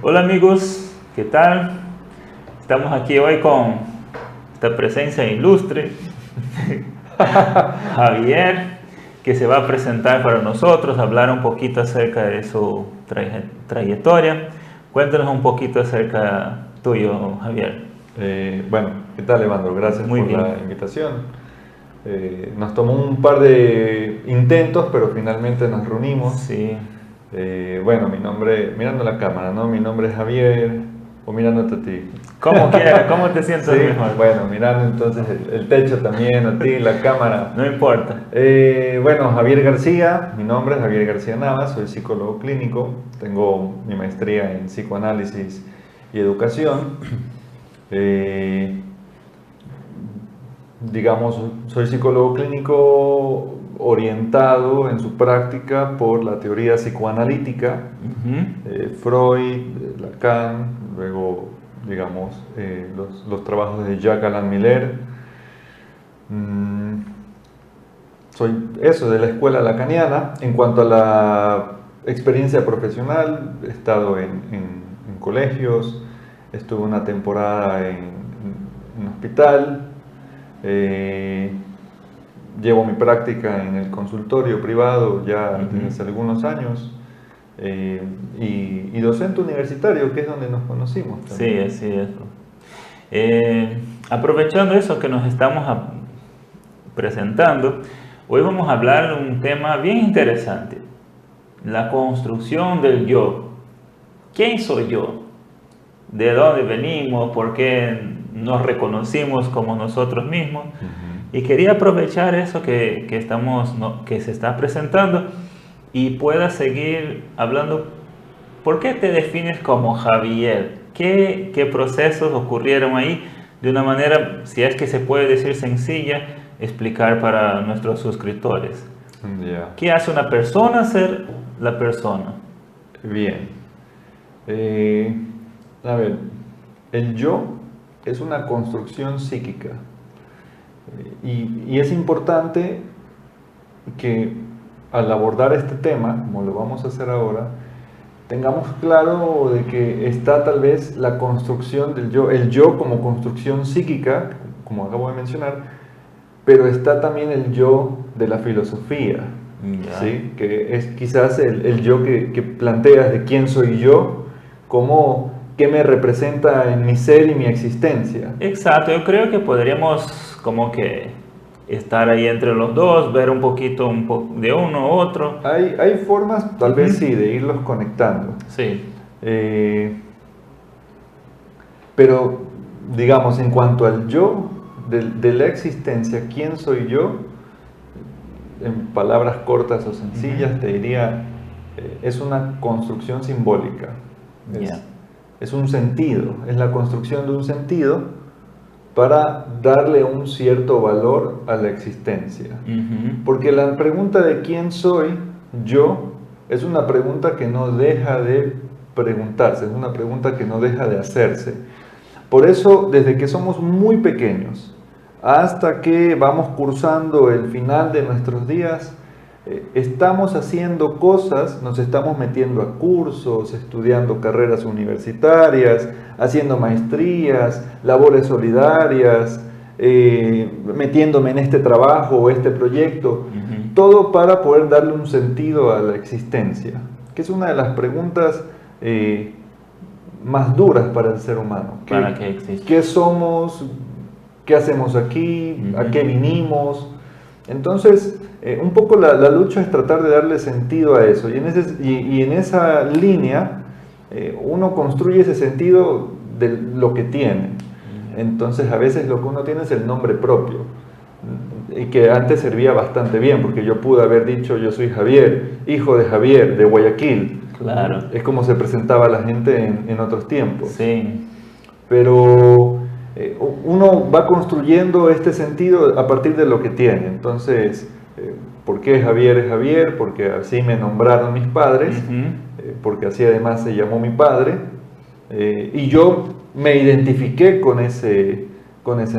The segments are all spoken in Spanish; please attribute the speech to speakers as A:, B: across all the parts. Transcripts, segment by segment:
A: Hola amigos, ¿qué tal? Estamos aquí hoy con esta presencia ilustre, Javier, que se va a presentar para nosotros, hablar un poquito acerca de su trayectoria. Cuéntanos un poquito acerca tuyo, Javier.
B: Bueno, ¿qué tal, Evandro? Gracias
A: Muy
B: por
A: bien.
B: la invitación. Nos tomó un par de intentos, pero finalmente nos reunimos.
A: Sí,
B: Bueno, mi nombre, mirando la cámara, ¿no? Mi nombre es Javier, o mirándote a ti.
A: como quiera, ¿cómo te sientes
B: Sí,
A: mejor?
B: bueno, mirando entonces el techo también, a ti, la cámara.
A: No importa.
B: Bueno, Javier García, mi nombre es Javier García Navas, soy psicólogo clínico, tengo mi maestría en psicoanálisis y educación. Eh, digamos, soy psicólogo clínico orientado en su práctica por la teoría psicoanalítica,
A: Ujú.
B: Freud, Lacan, luego, digamos, los trabajos de Jacques Alain Miller. Soy eso, de la escuela lacaniana. En cuanto a la experiencia profesional, he estado en colegios, estuve una temporada en un hospital. Eh, Llevo mi práctica en el consultorio privado ya desde hace algunos años, y docente universitario, que es donde nos conocimos
A: Sí,
B: también.
A: así es. Aprovechando eso que nos estamos presentando, hoy vamos a hablar de un tema bien interesante, la construcción del yo. ¿Quién soy yo? ¿De dónde venimos? ¿Por qué nos reconocimos como nosotros mismos? Y quería aprovechar eso que se está presentando y pueda seguir hablando. ¿Por qué te defines como Javier? ¿Qué procesos ocurrieron ahí? De una manera, si es que se puede decir sencilla, explicar para nuestros suscriptores.
B: Ya.
A: ¿Qué hace una persona ser la persona?
B: Bien. Eh, a ver, el yo es una construcción psíquica. Y es importante que al abordar este tema, como lo vamos a hacer ahora, tengamos claro de que está tal vez la construcción del yo, el yo como construcción psíquica, como acabo de mencionar, pero está también el yo de la filosofía,
A: Ya.
B: ¿sí? Que es quizás el yo que planteas de quién soy yo, como qué me representa en mi ser y mi existencia.
A: Exacto, yo creo que podríamos como que estar ahí entre los dos, ver un poquito de uno u otro.
B: Hay formas, tal vez
A: Ujú.
B: sí, de irlos conectando.
A: Sí.
B: Eh, pero, digamos, en cuanto al yo, de la existencia, ¿quién soy yo? En palabras cortas o sencillas, te diría, es una construcción simbólica.
A: Ya.
B: Es un sentido, es la construcción de un sentido para darle un cierto valor a la existencia.
A: Ujú.
B: Porque la pregunta de quién soy yo es una pregunta que no deja de preguntarse, es una pregunta que no deja de hacerse. Por eso, desde que somos muy pequeños hasta que vamos cursando el final de nuestros días, estamos haciendo cosas, nos estamos metiendo a cursos, estudiando carreras universitarias, haciendo maestrías, labores solidarias, metiéndome en este trabajo o este proyecto,
A: Ujú.
B: todo para poder darle un sentido a la existencia, que es una de las preguntas más duras para el ser humano.
A: ¿Para qué existe?
B: ¿Qué somos? ¿Qué hacemos aquí? ¿A qué
A: Ujú.
B: vinimos? Entonces, un poco la lucha es tratar de darle sentido a eso. Y en esa línea, uno construye ese sentido de lo que tiene. Entonces, a veces lo que uno tiene es el nombre propio. Y que antes servía bastante bien, porque yo pude haber dicho, yo soy Javier, hijo de Javier, de Guayaquil.
A: Claro.
B: Es como se presentaba la gente en otros tiempos.
A: Sí.
B: Pero uno va construyendo este sentido a partir de lo que tiene. Entonces, ¿por qué Javier es Javier? Porque así me nombraron mis padres,
A: Ujú.
B: porque así además se llamó mi padre, y yo me identifiqué con ese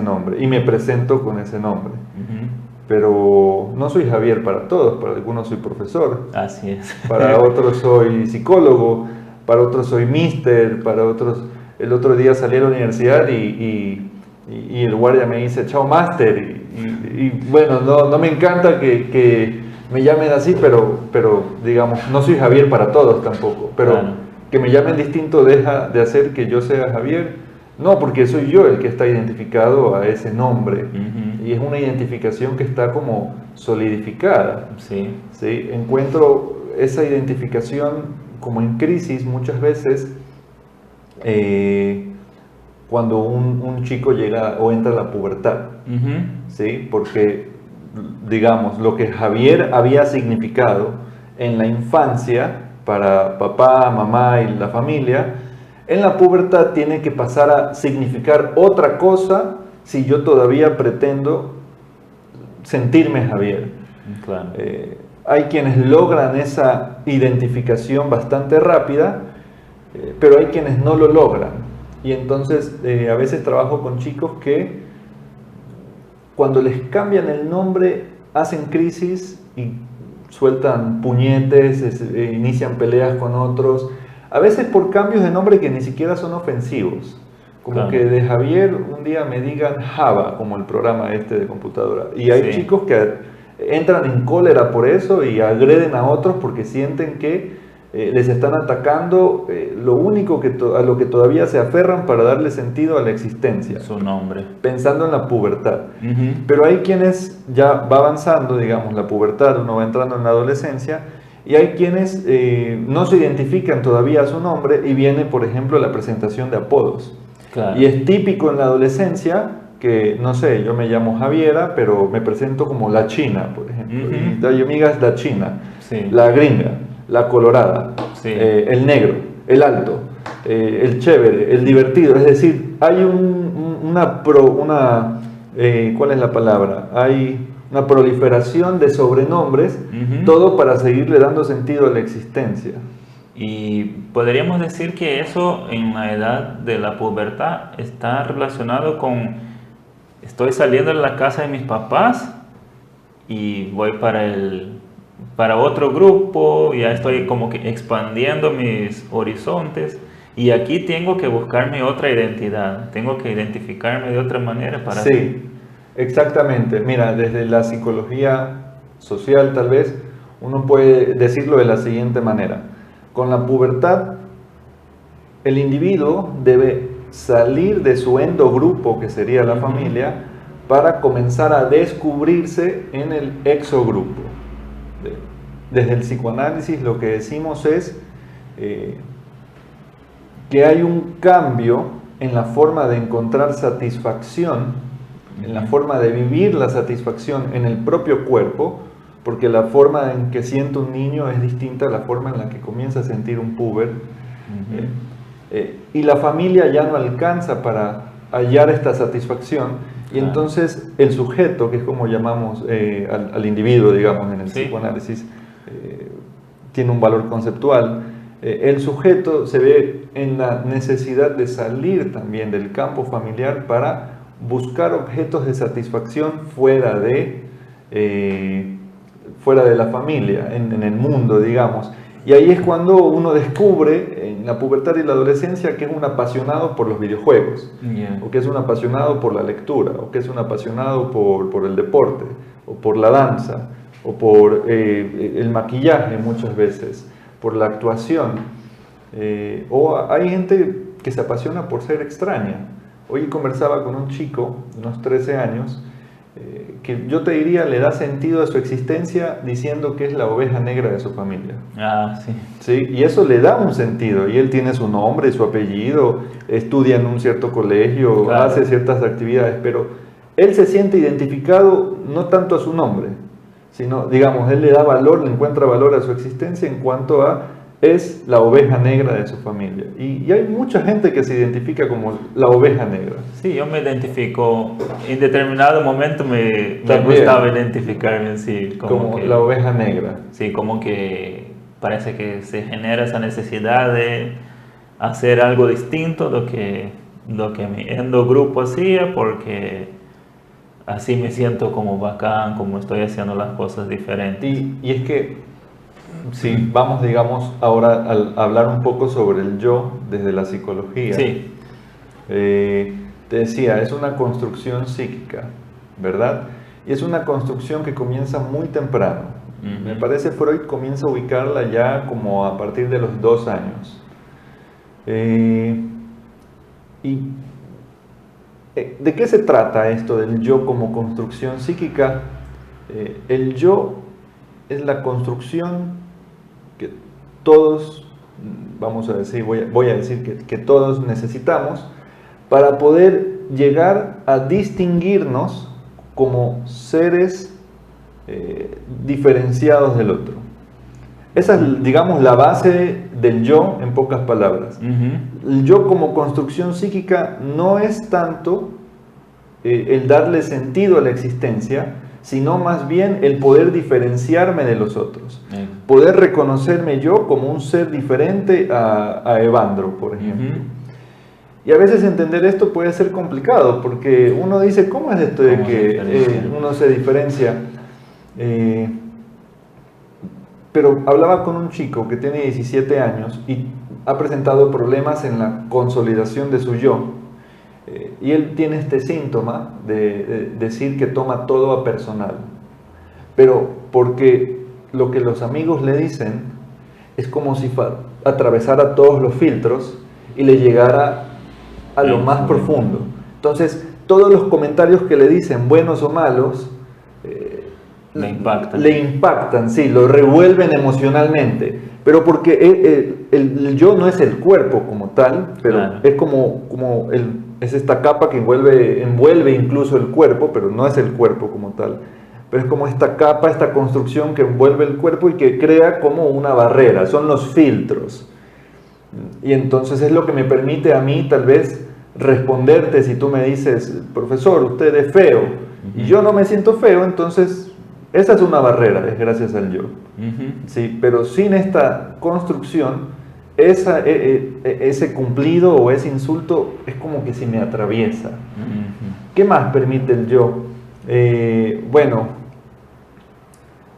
B: nombre y me presento con ese nombre.
A: Ujú.
B: Pero no soy Javier para todos, para algunos soy profesor,
A: Así es.
B: para otros soy psicólogo, para otros soy mister, para otros, el otro día salí a la universidad y el guardia me dice, chao master, y bueno, no me encanta que me llamen así, pero digamos, no soy Javier para todos tampoco, pero
A: Claro.
B: que me llamen distinto deja de hacer que yo sea Javier, no, porque soy yo el que está identificado a ese nombre,
A: Ujú.
B: y es una identificación que está como solidificada,
A: Sí.
B: ¿sí? Encuentro esa identificación como en crisis muchas veces cuando un chico llega o entra a la pubertad,
A: Ujú.
B: ¿sí? Porque, digamos, lo que Javier había significado en la infancia para papá, mamá y la familia, en la pubertad tiene que pasar a significar otra cosa si yo todavía pretendo sentirme Javier.
A: Claro.
B: Hay quienes logran esa identificación bastante rápida, pero hay quienes no lo logran. Y entonces a veces trabajo con chicos que cuando les cambian el nombre hacen crisis y sueltan puñetes, inician peleas con otros, a veces por cambios de nombre que ni siquiera son ofensivos. Como
A: Claro.
B: que de Javier un día me digan Java, como el programa este de computadora. Y hay
A: Sí.
B: chicos que entran en cólera por eso y agreden a otros porque sienten que les están atacando lo único a lo que todavía se aferran para darle sentido a la existencia,
A: Su nombre.
B: pensando en la pubertad.
A: Ujú.
B: Pero hay quienes ya va avanzando, digamos, la pubertad, uno va entrando en la adolescencia, y hay quienes no se identifican todavía a su nombre y viene, por ejemplo, la presentación de apodos.
A: Claro.
B: Y es típico en la adolescencia que, no sé, yo me llamo Javiera, pero me presento como la China, por ejemplo.
A: Ujú.
B: Y mi amiga es la China,
A: Sí.
B: la gringa, la colorada,
A: Sí.
B: el negro, el alto, el chévere, el divertido. Es decir, hay ¿cuál es la palabra? Hay una proliferación de sobrenombres,
A: Ujú.
B: todo para seguirle dando sentido a la existencia.
A: Y podríamos decir que eso en la edad de la pubertad está relacionado con estoy saliendo de la casa de mis papás y voy para otro grupo, ya estoy como que expandiendo mis horizontes y aquí tengo que buscarme otra identidad, tengo que identificarme de otra manera para
B: Sí, exactamente. Mira, desde la psicología social tal vez uno puede decirlo de la siguiente manera. Con la pubertad, el individuo debe salir de su endogrupo, que sería la familia, para comenzar a descubrirse en el exogrupo. Desde el psicoanálisis lo que decimos es que hay un cambio en la forma de encontrar satisfacción, en la forma de vivir la satisfacción en el propio cuerpo, porque la forma en que siente un niño es distinta a la forma en la que comienza a sentir un puber. Y la familia ya no alcanza para hallar esta satisfacción, y
A: Claro.
B: entonces el sujeto, que es como llamamos al individuo, digamos, en el
A: Sí.
B: psicoanálisis, tiene un valor conceptual. El sujeto se ve en la necesidad de salir también del campo familiar para buscar objetos de satisfacción fuera de la familia, en el mundo, digamos. Y ahí es cuando uno descubre en la pubertad y la adolescencia que es un apasionado por los videojuegos,
A: Yeah.
B: o que es un apasionado por la lectura, o que es un apasionado por el deporte, o por la danza, o por el maquillaje muchas veces, por la actuación. O hay gente que se apasiona por ser extraña. Hoy conversaba con un chico de unos 13 años que yo te diría le da sentido a su existencia diciendo que es la oveja negra de su familia.
A: Ah, sí.
B: ¿Sí? Y eso le da un sentido, y él tiene su nombre, su apellido, estudia en un cierto colegio,
A: Claro.
B: hace ciertas actividades, pero él se siente identificado no tanto a su nombre, sino, digamos, él le da valor, le encuentra valor a su existencia en cuanto a es la oveja negra de su familia. Y hay mucha gente que se identifica como la oveja negra.
A: Sí, yo me identifico, en determinado momento me
B: También.
A: gustaba identificarme así,
B: Como
A: que,
B: la oveja negra.
A: sí, como que parece que se genera esa necesidad de hacer algo distinto lo que mi endogrupo hacía, porque así me siento como bacán, como estoy haciendo las cosas diferentes.
B: Y es que Sí, vamos, digamos, ahora a hablar un poco sobre el yo desde la psicología.
A: Sí.
B: Te decía, es una construcción psíquica, ¿verdad? Y es una construcción que comienza muy temprano. Me parece Freud comienza a ubicarla ya como a partir de los 2 años. ¿De qué se trata esto del yo como construcción psíquica? El yo es la construcción que todos, vamos a decir, voy a decir que todos necesitamos para poder llegar a distinguirnos como seres diferenciados del otro. Esa es, digamos, la base del yo en pocas palabras. El yo como construcción psíquica no es tanto el darle sentido a la existencia, sino más bien el poder diferenciarme de los otros. Poder reconocerme yo como un ser diferente a Evandro, por ejemplo. Y a veces entender esto puede ser complicado, porque uno dice, ¿cómo es esto de que uno se diferencia? Pero hablaba con un chico que tiene 17 años y ha presentado problemas en la consolidación de su yo. Y él tiene este síntoma de decir que toma todo a personal. Pero porque lo que los amigos le dicen es como si atravesara todos los filtros y le llegara a lo más profundo. Entonces, todos los comentarios que le dicen, buenos o malos, le impactan, sí, lo revuelven emocionalmente, pero porque el yo no es el cuerpo como tal, pero claro, es es esta capa que envuelve incluso el cuerpo, pero no es el cuerpo como tal, pero es como esta capa, esta construcción que envuelve el cuerpo y que crea como una barrera, son los filtros. Y entonces es lo que me permite a mí tal vez responderte si tú me dices, profesor, usted es feo, y yo no me siento feo, entonces esa es una barrera, es gracias al yo. Sí, pero sin esta construcción, ese cumplido o ese insulto es como que si me atraviesa. ¿Qué más permite el yo? Bueno,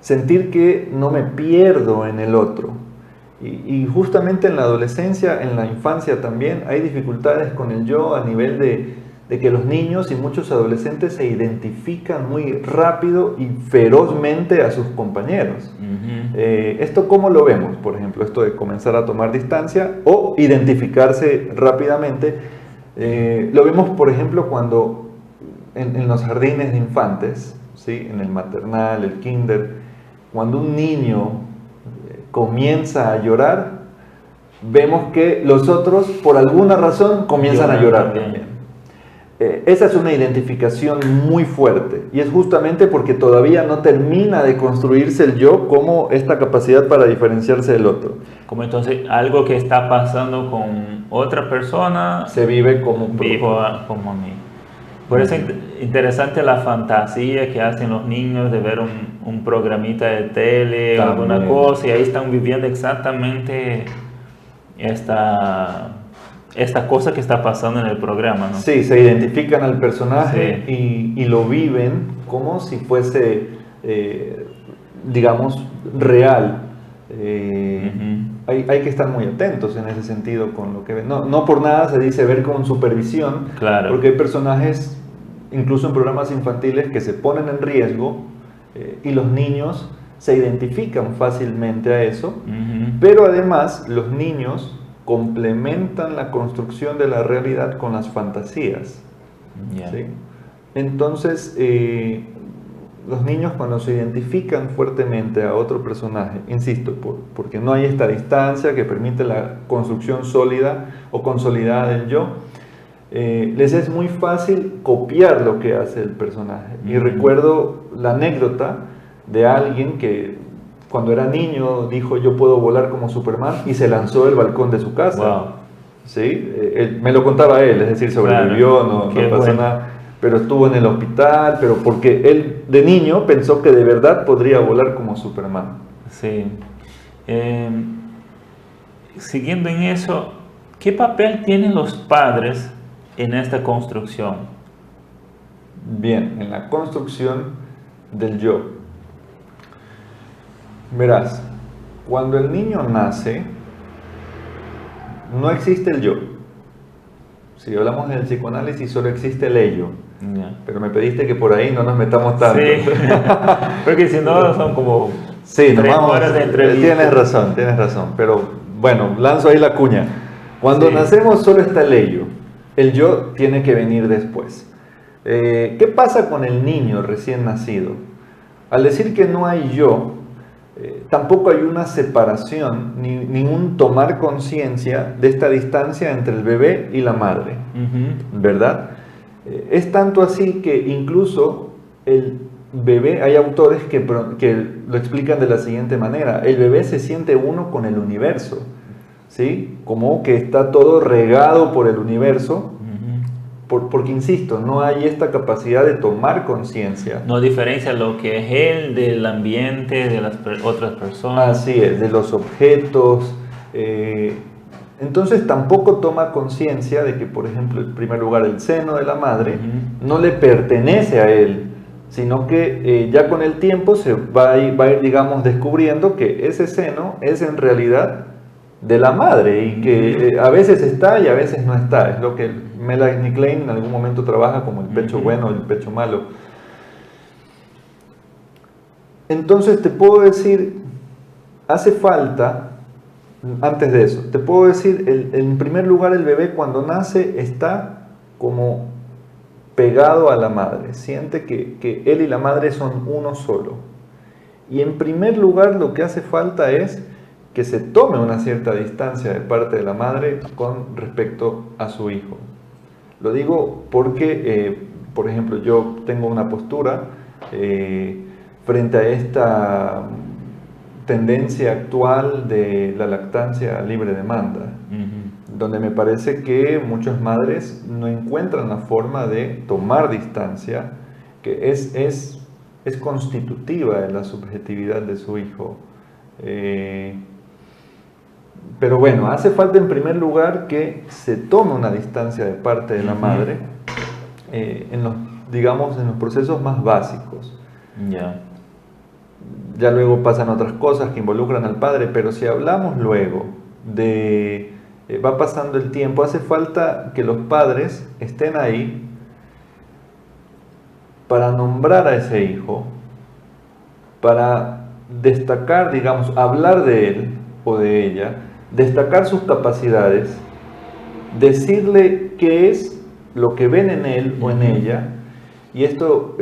B: sentir que no me pierdo en el otro. Y justamente en la adolescencia, en la infancia también, hay dificultades con el yo a nivel de que los niños y muchos adolescentes se identifican muy rápido y ferozmente a sus compañeros. ¿Esto cómo lo vemos? Por ejemplo, esto de comenzar a tomar distancia o identificarse rápidamente. Lo vemos, por ejemplo, cuando en los jardines de infantes, ¿sí? En el maternal, el kinder, cuando un niño comienza a llorar, vemos que los otros, por alguna razón, comienzan a llorar también. Esa es una identificación muy fuerte y es justamente porque todavía no termina de construirse el yo como esta capacidad para diferenciarse del otro.
A: Como entonces algo que está pasando con otra persona
B: se vive como
A: vivo como a mí. Por eso es interesante la fantasía que hacen los niños de ver un programita de tele o alguna cosa y ahí están viviendo exactamente esta cosa que está pasando en el programa, ¿no?
B: Sí, se identifican al personaje, sí, y lo viven como si fuese, digamos, real. Hay que estar muy atentos en ese sentido con lo que ven. No por nada se dice ver con supervisión,
A: claro,
B: porque hay personajes, incluso en programas infantiles, que se ponen en riesgo y los niños se identifican fácilmente a eso, pero además los niños complementan la construcción de la realidad con las fantasías. ¿Sí? Entonces, los niños cuando se identifican fuertemente a otro personaje, insisto, porque no hay esta distancia que permite la construcción sólida o consolidada del yo, les es muy fácil copiar lo que hace el personaje. Y recuerdo la anécdota de alguien que cuando era niño dijo yo puedo volar como Superman y se lanzó del balcón de su casa.
A: Wow.
B: ¿Sí? Me lo contaba él, es decir, sobrevivió, no pasó nada, pero estuvo en el hospital, pero porque él de niño pensó que de verdad podría volar como Superman.
A: Sí. Siguiendo en eso, ¿qué papel tienen los padres en esta construcción?
B: Bien, en la construcción del yo. Verás, cuando el niño nace, no existe el yo. Si hablamos del psicoanálisis, solo existe el ello.
A: Ya.
B: Pero me pediste que por ahí no nos metamos tanto.
A: Sí, porque si no son como
B: sí, nos
A: 3
B: vamos,
A: horas de entrevista.
B: tienes razón. Pero bueno, lanzo ahí la cuña. Cuando
A: Sí.
B: nacemos solo está el ello. El yo tiene que venir después. ¿Qué pasa con el niño recién nacido? Al decir que no hay yo, tampoco hay una separación, ni un tomar conciencia de esta distancia entre el bebé y la madre,
A: Ujú.
B: ¿verdad? Es tanto así que incluso el bebé, hay autores que lo explican de la siguiente manera: el bebé se siente uno con el universo, ¿sí? Como que está todo regado por el universo,
A: Ujú.
B: porque insisto, no hay esta capacidad de tomar conciencia.
A: No diferencia lo que es él del ambiente, de las otras personas.
B: Así es, de los objetos. Entonces tampoco toma conciencia de que, por ejemplo, en primer lugar, el seno de la madre
A: Ujú.
B: no le pertenece a él, sino que ya con el tiempo se va a ir, digamos, descubriendo que ese seno es en realidad de la madre y que a veces está y a veces no está. Es lo que Melanie Klein en algún momento trabaja como el pecho bueno y el pecho malo. Entonces te puedo decir, hace falta, antes de eso, te puedo decir, en primer lugar, el bebé cuando nace está como pegado a la madre, siente que él y la madre son uno solo. Y en primer lugar lo que hace falta es que se tome una cierta distancia de parte de la madre con respecto a su hijo. Lo digo porque, por ejemplo, yo tengo una postura frente a esta tendencia actual de la lactancia libre demanda, donde me parece que muchas madres no encuentran la forma de tomar distancia, que es constitutiva de la subjetividad de su hijo. Pero bueno, hace falta en primer lugar que se tome una distancia de parte de la madre digamos, en los procesos más básicos.
A: Ya.
B: Ya luego pasan otras cosas que involucran al padre, pero si hablamos luego de va pasando el tiempo, hace falta que los padres estén ahí para nombrar a ese hijo, para destacar, digamos, hablar de él o de ella, destacar sus capacidades, decirle qué es lo que ven en él o en ella. Y esto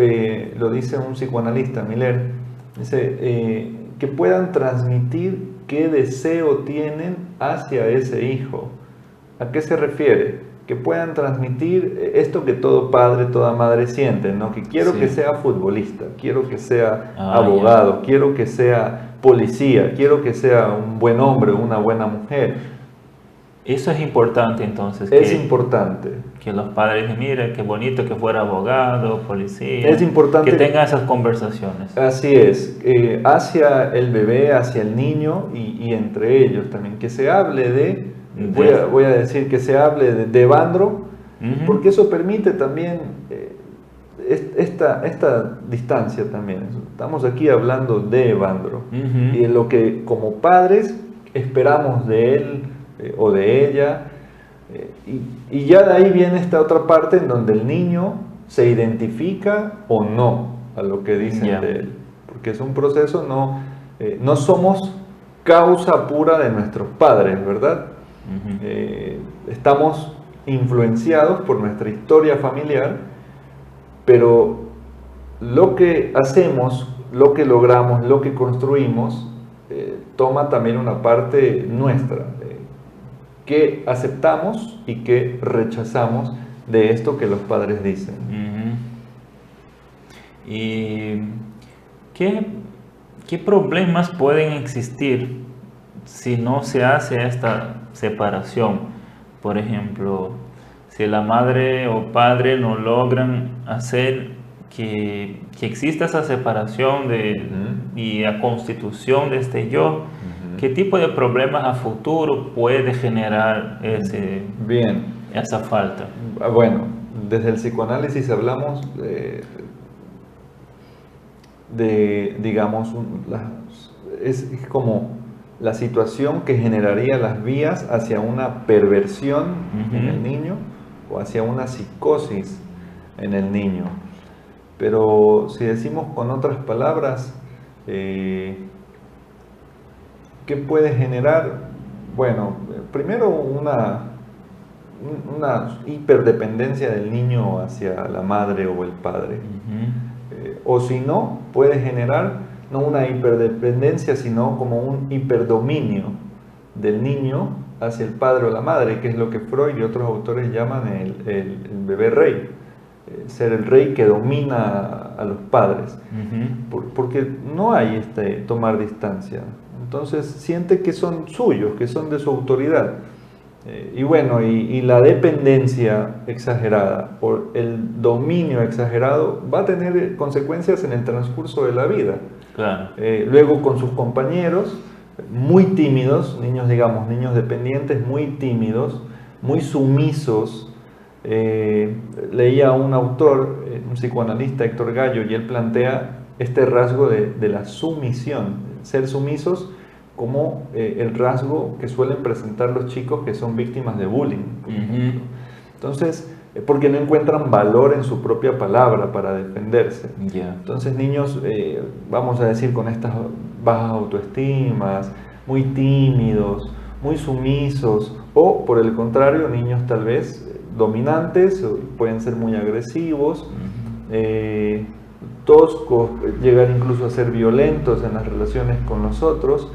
B: lo dice un psicoanalista, Miller, dice que puedan transmitir qué deseo tienen hacia ese hijo. ¿A qué se refiere? Que puedan transmitir esto que todo padre, toda madre siente, ¿no? Que quiero que sea futbolista, quiero que sea abogado, quiero que sea policía, quiero que sea un buen hombre, una buena mujer.
A: Eso es importante entonces.
B: Es importante.
A: Que los padres digan, mira, qué bonito que fuera abogado, policía.
B: Es importante.
A: Que tengan esas conversaciones.
B: Así es. Hacia el bebé, hacia el niño y entre ellos también. Que se hable de, voy a decir que se hable de Evandro, porque eso permite también esta distancia también. Estamos aquí hablando de Evandro y de lo que como padres esperamos de él o de ella, y ya de ahí viene esta otra parte en donde el niño se identifica o no a lo que dicen de él, porque es un proceso, no somos causa pura de nuestros padres, ¿verdad? Estamos influenciados por nuestra historia familiar, pero lo que hacemos, lo que logramos, lo que construimos, toma también una parte nuestra, que aceptamos y que rechazamos de esto que los padres dicen.
A: ¿Y qué problemas pueden existir si no se hace esta separación? Por ejemplo, si la madre o padre no logran hacer que exista esa separación y la constitución de este yo, ¿qué tipo de problemas a futuro puede generar esa falta?
B: Bueno, desde el psicoanálisis hablamos digamos, es como la situación que generaría las vías hacia una perversión en el niño o hacia una psicosis en el niño. Pero si decimos con otras palabras, ¿qué puede generar? Bueno, primero una hiperdependencia del niño hacia la madre o el padre. O si no, puede generar no una hiperdependencia, sino como un hiperdominio del niño hacia el padre o la madre, que es lo que Freud y otros autores llaman el bebé rey. Ser el rey que domina a los padres. Porque no hay tomar distancia. Entonces siente que son suyos, que son de su autoridad. Y bueno, y la dependencia exagerada por el dominio exagerado va a tener consecuencias en el transcurso de la vida.
A: Claro.
B: Luego con sus compañeros, muy tímidos, niños, digamos, niños dependientes, muy tímidos, muy sumisos. Leía a un autor, un psicoanalista, Héctor Gallo, y él plantea este rasgo de la sumisión, ser sumisos, como el rasgo que suelen presentar los chicos que son víctimas de bullying, por ejemplo. Entonces, porque no encuentran valor en su propia palabra para defenderse. Entonces, niños, vamos a decir, con estas bajas autoestimas, muy tímidos, muy sumisos, o por el contrario, niños tal vez dominantes, pueden ser muy agresivos, toscos, llegar incluso a ser violentos en las relaciones con los otros,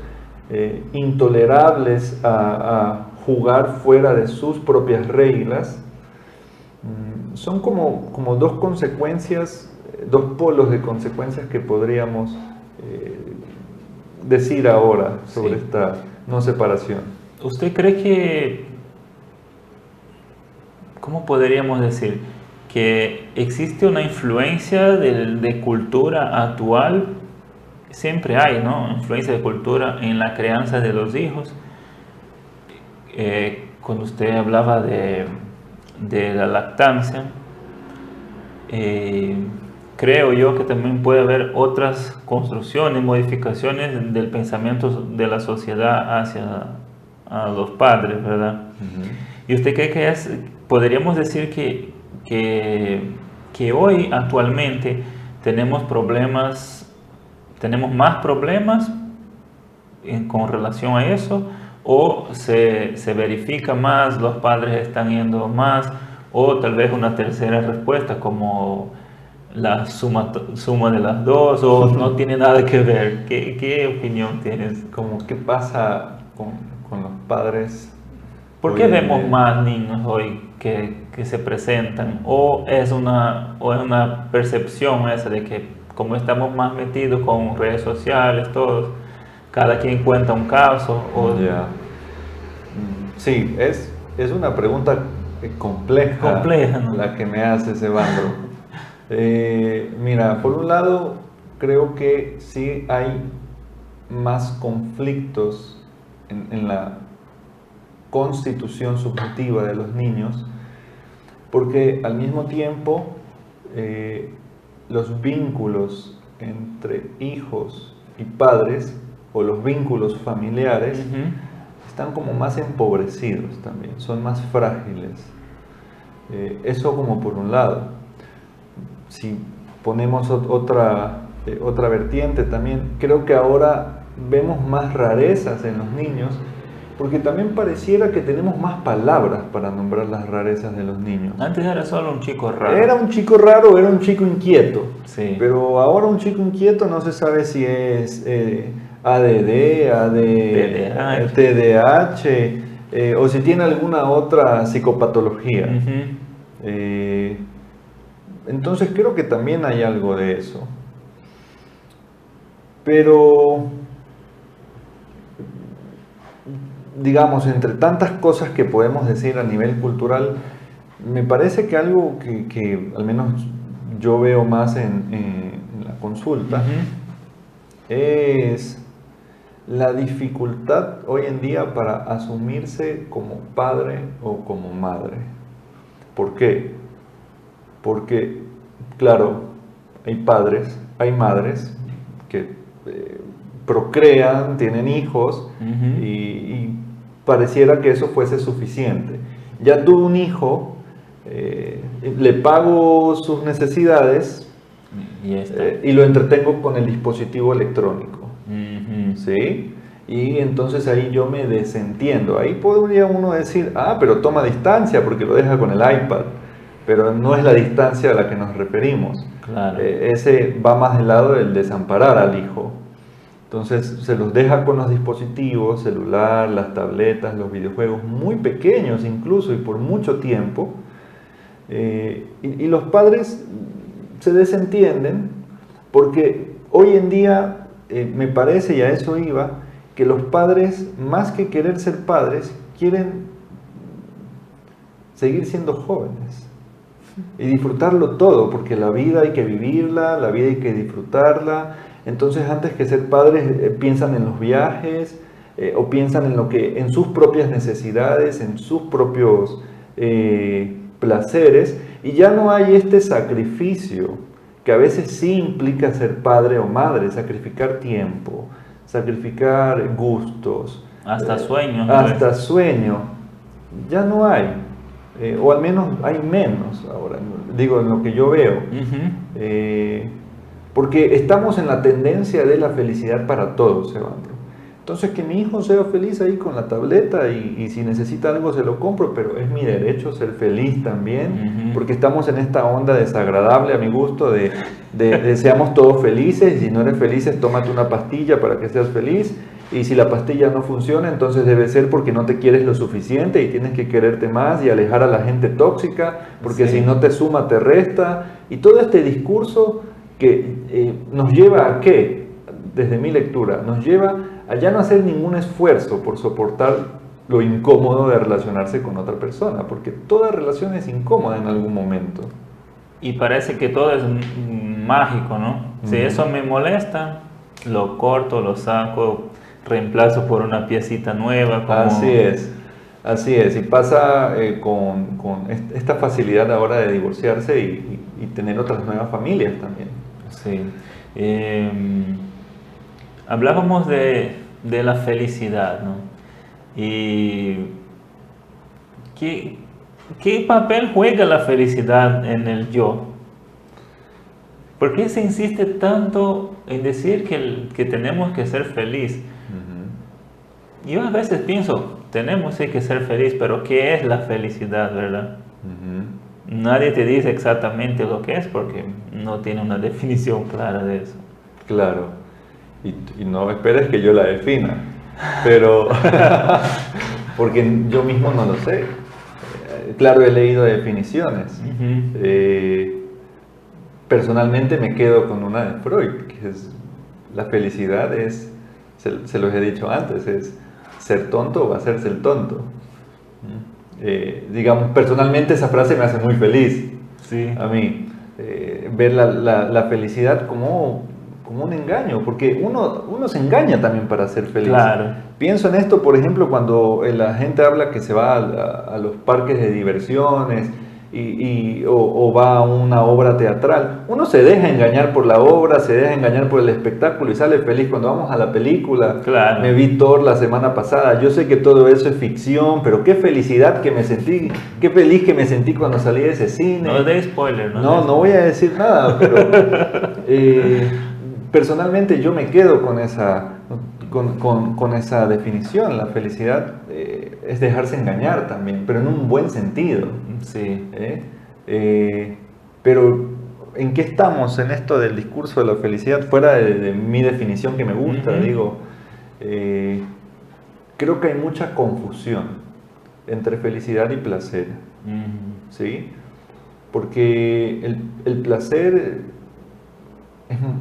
B: intolerables a jugar fuera de sus propias reglas. Son como dos consecuencias, dos polos de consecuencias que podríamos decir ahora sobre esta no separación.
A: ¿Usted cree que, cómo podríamos decir, que existe una influencia de cultura actual? Siempre hay, ¿no?, influencia de cultura en la crianza de los hijos. Cuando usted hablaba de la lactancia, creo yo que también puede haber otras construcciones, modificaciones del pensamiento de la sociedad hacia a los padres, ¿verdad? ¿Y usted cree que podríamos decir que hoy actualmente tenemos más problemas con relación a eso, o se verifica más, los padres están yendo más, o tal vez una tercera respuesta como la suma de las dos, o no tiene nada que ver? ¿Qué opinión tienes?
B: Como, ¿qué pasa con los padres?
A: ¿Por qué vemos más niños hoy que se presentan? ¿O es una percepción esa de que como estamos más metidos con redes sociales, todos, cada quien cuenta un caso?
B: Sí, es una pregunta compleja,
A: ¿no?,
B: la que me hace Evandro. Mira, por un lado, creo que sí hay más conflictos en la constitución subjetiva de los niños, porque al mismo tiempo los vínculos entre hijos y padres, o los vínculos familiares, están como más empobrecidos también, son más frágiles. Eso como por un lado. Si ponemos otra vertiente también, creo que ahora vemos más rarezas en los niños, porque también pareciera que tenemos más palabras para nombrar las rarezas de los niños.
A: Antes era solo un chico raro.
B: Era un chico raro, era un chico inquieto.
A: Sí.
B: Pero ahora un chico inquieto no se sabe si es ADD, TDAH, o si tiene alguna otra psicopatología. Entonces creo que también hay algo de eso. Pero, digamos, entre tantas cosas que podemos decir a nivel cultural, me parece que algo que al menos yo veo más en la consulta es la dificultad hoy en día para asumirse como padre o como madre. ¿Por qué? Porque, claro, hay padres, hay madres que procrean, tienen hijos
A: Ujú.
B: y pareciera que eso fuese suficiente. Ya tuve un hijo, le pago sus necesidades
A: Y ya está.
B: y lo entretengo con el dispositivo electrónico,
A: Ujú.
B: ¿sí? Y entonces ahí yo me desentiendo. Ahí podría uno decir, ah, pero toma distancia porque lo deja con el iPad, pero no es la distancia a la que nos referimos.
A: Claro.
B: Ese va más del lado del desamparar al hijo. Entonces se los deja con los dispositivos, celular, las tabletas, los videojuegos, muy pequeños incluso y por mucho tiempo. Y los padres se desentienden porque hoy en día me parece, y a eso iba, que los padres, más que querer ser padres, quieren seguir siendo jóvenes y disfrutarlo todo, porque la vida hay que vivirla, la vida hay que disfrutarla. Entonces, antes que ser padres, piensan en los viajes o piensan en lo que, en sus propias necesidades, en sus propios placeres, y ya no hay este sacrificio que a veces sí implica ser padre o madre, sacrificar tiempo, sacrificar gustos,
A: Hasta sueños.
B: hasta sueño. Ya no hay. O al menos hay menos ahora, digo, en lo que yo veo.
A: Ujú.
B: Porque estamos en la tendencia de la felicidad para todos, Evandro. Entonces, que mi hijo sea feliz ahí con la tableta y si necesita algo se lo compro, pero es mi derecho ser feliz también,
A: Ujú.
B: porque estamos en esta onda desagradable a mi gusto de seamos todos felices, y si no eres feliz, tómate una pastilla para que seas feliz. Y si la pastilla no funciona, entonces debe ser porque no te quieres lo suficiente y tienes que quererte más y alejar a la gente tóxica, porque
A: Sí.
B: si no te suma, te resta. Y todo este discurso que nos lleva a qué, desde mi lectura, nos lleva a ya no hacer ningún esfuerzo por soportar lo incómodo de relacionarse con otra persona, porque toda relación es incómoda en algún momento.
A: Y parece que todo es mágico, ¿no? Si
B: Ujú.
A: eso me molesta, lo corto, lo saco, reemplazo por una piecita nueva,
B: Así
A: como...
B: es, así es. Y pasa con esta facilidad ahora de divorciarse y tener otras nuevas familias también.
A: Sí. Em, Hablábamos de la felicidad, ¿no? Y ¿qué, qué papel juega la felicidad en el yo? ¿Por qué se insiste tanto en decir que tenemos que ser feliz?
B: Ujú,
A: Yo a veces pienso, tenemos sí que ser feliz, pero ¿qué es la felicidad, verdad?
B: ujú.
A: Nadie te dice exactamente lo que es porque no tiene una definición clara de eso.
B: Claro. Y no esperes que yo la defina, pero porque yo mismo no lo sé. Claro, he leído definiciones.
A: Ujú.
B: Personalmente me quedo con una de Freud, que es la felicidad es, se los he dicho antes, es ser tonto o hacerse el tonto. Digamos, personalmente esa frase me hace muy feliz
A: Sí,
B: a mí. Ver la felicidad como un engaño, porque uno se engaña también para ser feliz.
A: claro.
B: Pienso en esto, por ejemplo, cuando la gente habla que se va a los parques de diversiones o va a una obra teatral. Uno se deja engañar por la obra, se deja engañar por el espectáculo y sale feliz cuando vamos a la película.
A: Claro.
B: Me vi Thor la semana pasada. Yo sé que todo eso es ficción, pero qué felicidad que me sentí, qué feliz que me sentí cuando salí de ese cine.
A: No de spoiler,
B: No voy a decir nada, pero personalmente yo me quedo con con esa definición. La felicidad es dejarse engañar también, pero en un buen sentido.
A: Sí.
B: Pero ¿en qué estamos en esto del discurso de la felicidad? Fuera de mi definición que me gusta,
A: Ujú.
B: digo, creo que hay mucha confusión entre felicidad y placer,
A: Ujú.
B: ¿sí? Porque el placer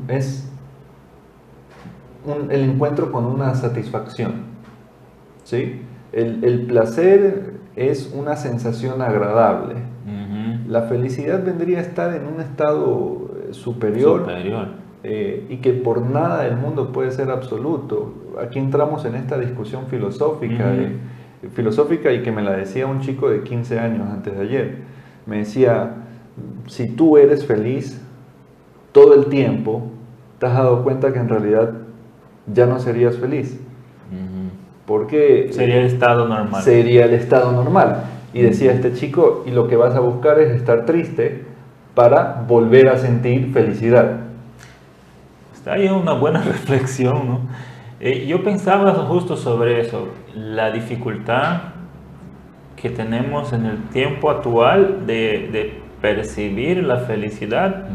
B: es el encuentro con una satisfacción, ¿sí? El placer es una sensación agradable.
A: Ujú.
B: La felicidad vendría a estar en un estado superior,
A: Superior.
B: y que por nada del mundo puede ser absoluto. Aquí entramos en esta discusión filosófica,
A: Ujú.
B: filosófica y que me la decía un chico de 15 años antes de ayer. Me decía, si tú eres feliz todo el tiempo, te has dado cuenta que en realidad ya no serías feliz.
A: Ujú.
B: Porque
A: Sería el estado normal.
B: sería el estado normal. Y decía este chico, y lo que vas a buscar es estar triste para volver a sentir felicidad.
A: Está ahí una buena reflexión, ¿no? Yo pensaba justo sobre eso, la dificultad que tenemos en el tiempo actual de percibir la felicidad.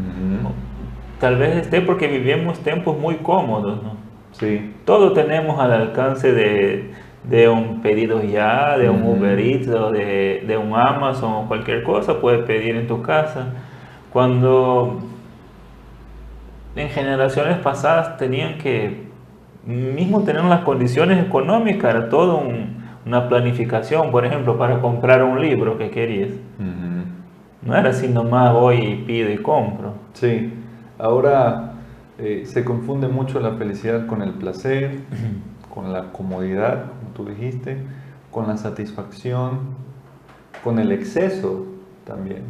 A: Tal vez esté porque vivimos tiempos muy cómodos, ¿no?
B: Sí.
A: Todo tenemos al alcance de un pedido ya, de un Uber Eats o de un Amazon o cualquier cosa, puedes pedir en tu casa. Cuando en generaciones pasadas tenían que, mismo tener las condiciones económicas, era todo una planificación, por ejemplo, para comprar un libro que querías. No era así nomás voy y pido y compro.
B: Sí, ahora se confunde mucho la felicidad con el placer, con la comodidad, como tú dijiste, con la satisfacción, con el exceso también.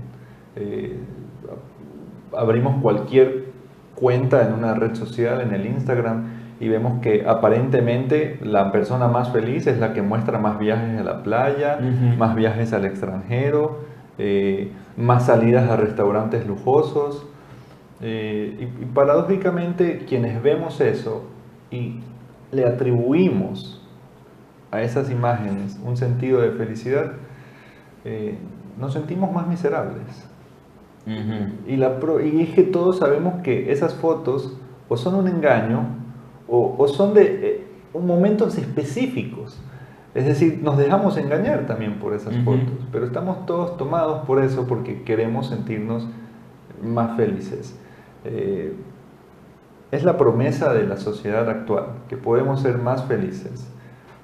B: Eh, Abrimos cualquier cuenta en una red social, en el Instagram, y vemos que aparentemente la persona más feliz es la que muestra más viajes a la playa, más viajes al extranjero, más salidas a restaurantes lujosos. Y paradójicamente quienes vemos eso y le atribuimos a esas imágenes un sentido de felicidad, nos sentimos más miserables. Y es que todos sabemos que esas fotos o son un engaño o son de momentos específicos. Es decir, nos dejamos engañar también por esas fotos, pero estamos todos tomados por eso porque queremos sentirnos más felices. Es la promesa de la sociedad actual, que podemos ser más felices,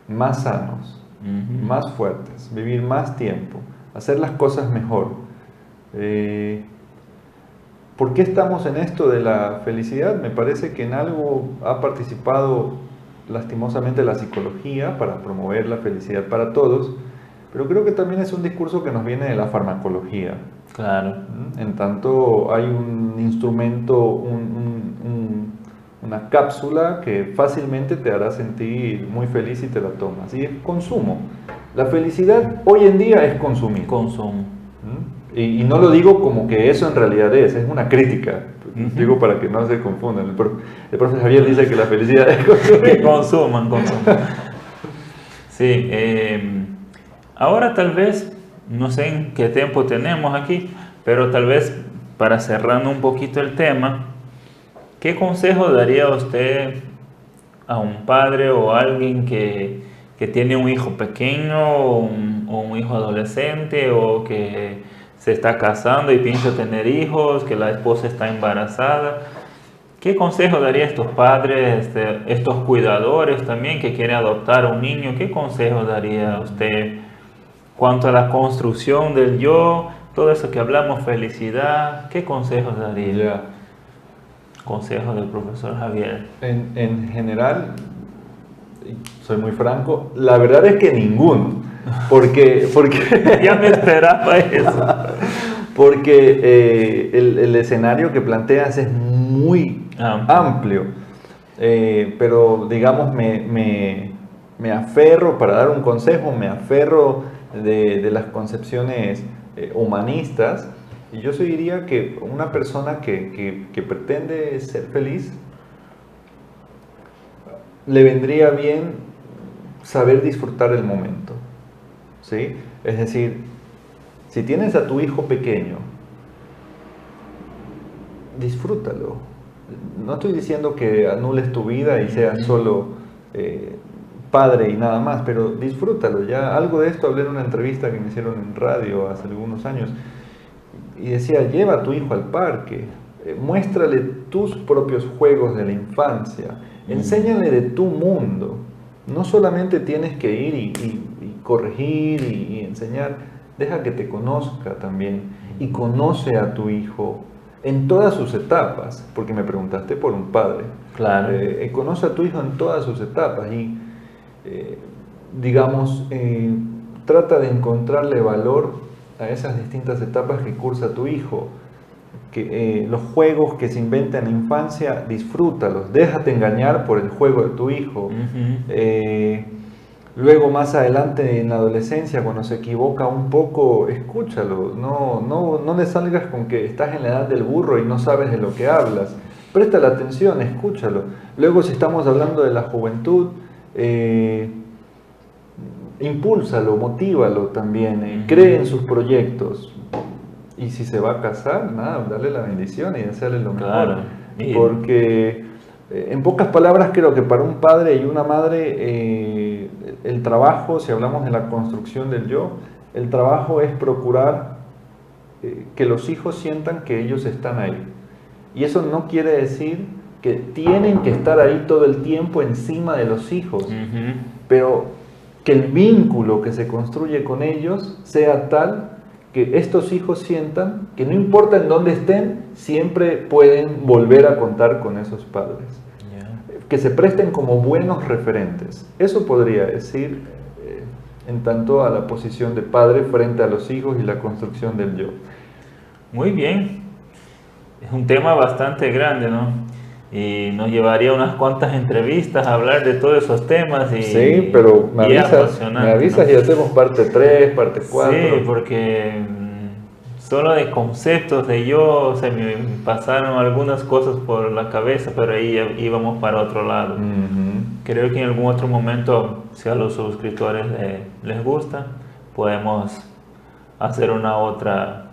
B: más sanos, más fuertes, vivir más tiempo, hacer las cosas mejor. ¿Por qué estamos en esto de la felicidad? Me parece que en algo ha participado lastimosamente la psicología para promover la felicidad para todos, pero creo que también es un discurso que nos viene de la farmacología.
A: Claro.
B: En tanto hay un instrumento, una cápsula que fácilmente te hará sentir muy feliz si te la tomas. Y es consumo. La felicidad hoy en día es consumir.
A: Consumo.
B: Y no lo digo como que eso en realidad es una crítica. Digo para que no se confundan. El profe Javier dice que la felicidad es consumir.
A: Que consuman. Sí. Ahora tal vez, no sé en qué tiempo tenemos aquí, pero tal vez para cerrando un poquito el tema, ¿qué consejo daría usted a un padre o a alguien que tiene un hijo pequeño o un hijo adolescente o que se está casando y piensa tener hijos, que la esposa está embarazada? ¿Qué consejo daría a estos padres, estos cuidadores también que quieren adoptar a un niño? ¿Qué consejo daría usted cuanto a la construcción del yo, todo eso que hablamos, felicidad? ¿Qué consejos daría?
B: Ya.
A: Consejos del profesor Javier.
B: En general, soy muy franco, la verdad es que ninguno. Porque
A: Ya me esperaba eso.
B: Porque el escenario que planteas es muy amplio. Pero digamos, me aferro, para dar un consejo, me aferro de las concepciones humanistas. Y yo diría que una persona que pretende ser feliz, le vendría bien saber disfrutar el momento. ¿Sí? Es decir, si tienes a tu hijo pequeño, disfrútalo. No estoy diciendo que anules tu vida y seas solo padre y nada más, pero disfrútalo. Ya algo de esto hablé en una entrevista que me hicieron en radio hace algunos años y decía, lleva a tu hijo al parque, muéstrale tus propios juegos de la infancia, enséñale de tu mundo. No solamente tienes que ir y corregir y enseñar, deja que te conozca también y conoce a tu hijo en todas sus etapas, porque me preguntaste por un padre.
A: Claro.
B: Conoce a tu hijo en todas sus etapas y, digamos, trata de encontrarle valor a esas distintas etapas que cursa tu hijo. los juegos que se inventan en la infancia, disfrútalos, déjate engañar por el juego de tu hijo. Luego más adelante en la adolescencia, cuando se equivoca un poco, escúchalo, no le salgas con que estás en la edad del burro y no sabes de lo que hablas. Presta la atención, escúchalo. Luego si estamos hablando de la juventud, impúlsalo, motívalo también, cree en sus proyectos. Y si se va a casar, nada, dale la bendición y desearle lo mejor.
A: Claro.
B: Porque, en pocas palabras, creo que para un padre y una madre, el trabajo, si hablamos de la construcción del yo, el trabajo es procurar que los hijos sientan que ellos están ahí. Y eso no quiere decir que tienen que estar ahí todo el tiempo encima de los hijos, pero que el vínculo que se construye con ellos sea tal que estos hijos sientan que no importa en dónde estén, siempre pueden volver a contar con esos padres. Que se presten como buenos referentes. Eso podría decir en tanto a la posición de padre frente a los hijos y la construcción del yo.
A: Muy bien. Es un tema bastante grande, ¿no? Y nos llevaría unas cuantas entrevistas a hablar de todos esos temas.
B: Sí, pero me avisas
A: ¿no?
B: Y hacemos parte 3, parte 4.
A: Sí, porque solo de conceptos de yo se me pasaron algunas cosas por la cabeza, pero ahí ya íbamos para otro lado. Creo que en algún otro momento, si a los suscriptores les gusta, podemos hacer otra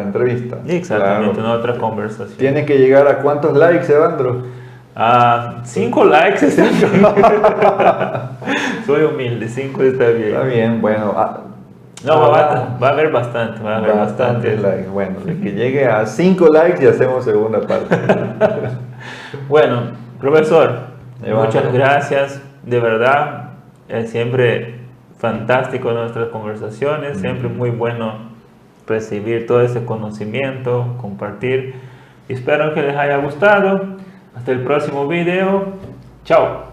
B: entrevista.
A: Exactamente,
B: claro.
A: Una otra conversación.
B: ¿Tiene que llegar a cuántos likes, Evandro?
A: 5 likes está bien. Soy humilde, 5 está bien.
B: Está bien, bueno.
A: Va a haber bastante. Va a haber bastantes
B: likes. Bueno, de que llegue a 5 likes y hacemos segunda parte.
A: Bueno, profesor,
B: Evandro,
A: muchas gracias. De verdad, es siempre fantástico nuestras conversaciones, siempre muy bueno recibir todo ese conocimiento, compartir. Espero que les haya gustado. Hasta el próximo video. Chao.